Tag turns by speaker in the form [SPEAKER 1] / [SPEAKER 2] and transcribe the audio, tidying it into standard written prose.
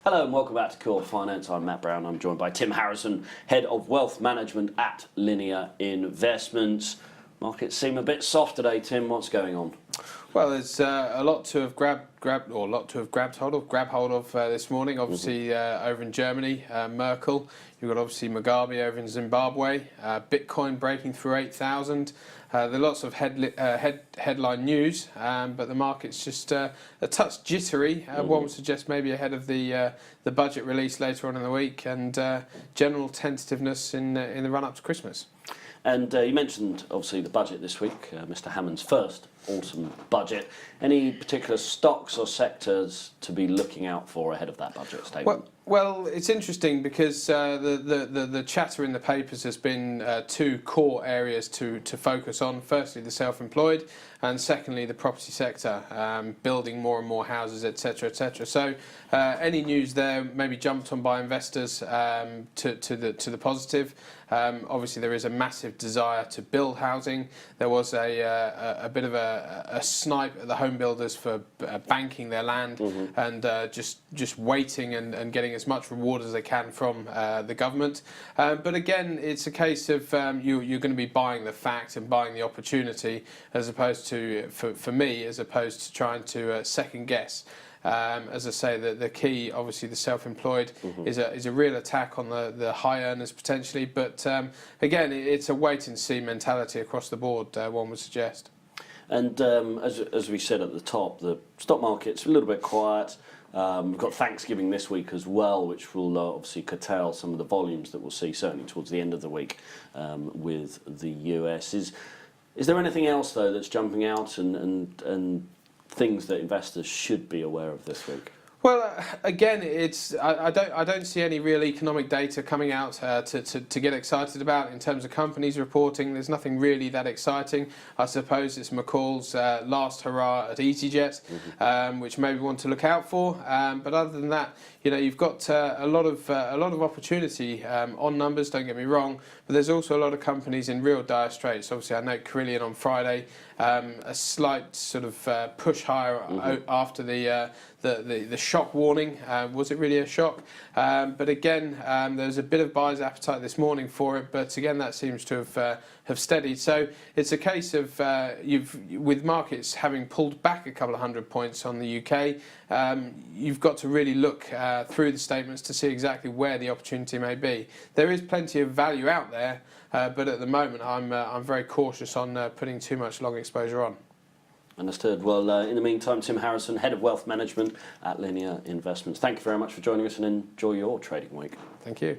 [SPEAKER 1] Hello and welcome back to Core Finance. I'm Matt Brown. I'm joined by Tim Harrison, Head of Wealth Management at Linear Investments. Markets seem a bit soft today, Tim. What's going on?
[SPEAKER 2] Well, there's a lot to have grabbed hold of this morning. Obviously, over in Germany, Merkel. You've got obviously Mugabe over in Zimbabwe. Bitcoin breaking through 8,000. There are lots of headline news, but the market's just a touch jittery. One would suggest maybe ahead of the budget release later on in the week and general tentativeness in the run-up to Christmas.
[SPEAKER 1] And you mentioned, obviously, the budget this week, Mr. Hammond's first autumn budget. Any particular stocks or sectors to be looking out for ahead of that budget statement?
[SPEAKER 2] Well, it's interesting because the chatter in the papers has been two core areas to focus on. Firstly, the self-employed, and secondly, the property sector, building more and more houses, etc., etc. So, any news there maybe jumped on by investors to the positive. Obviously, there is a massive desire to build housing. There was a bit of a snipe at the home builders for banking their land and just waiting and getting as much reward as they can from the government. But again, it's a case of you're going to be buying the fact and buying the opportunity, as opposed to, for me, as opposed to trying to second guess. As I say, the key, obviously, the self-employed is a real attack on the high earners potentially. But again, it's a wait and see mentality across the board, one would suggest.
[SPEAKER 1] And as we said at the top, the stock market's a little bit quiet. We've got Thanksgiving this week as well, which will obviously curtail some of the volumes that we'll see certainly towards the end of the week with the US. Is there anything else though that's jumping out and things that investors should be aware of this week?
[SPEAKER 2] Well, again, I don't see any real economic data coming out to get excited about in terms of companies reporting. There's nothing really that exciting. I suppose it's McCall's last hurrah at EasyJet, which maybe we want to look out for. But other than that, you've got a lot of opportunity on numbers. Don't get me wrong, but there's also a lot of companies in real dire straits. Obviously, I know Carillion on Friday, a slight sort of push higher after the shock warning. Was it really a shock? But again, there's a bit of buyer's appetite this morning for it, but again, that seems to have steadied. So it's a case of with markets having pulled back a couple of 100 points on the UK, you've got to really look through the statements to see exactly where the opportunity may be. There is plenty of value out there, but at the moment, I'm very cautious on putting too much long exposure on.
[SPEAKER 1] Understood. Well, in the meantime, Tim Harrison, Head of Wealth Management at Linear Investments. Thank you very much for joining us and enjoy your trading week.
[SPEAKER 2] Thank you.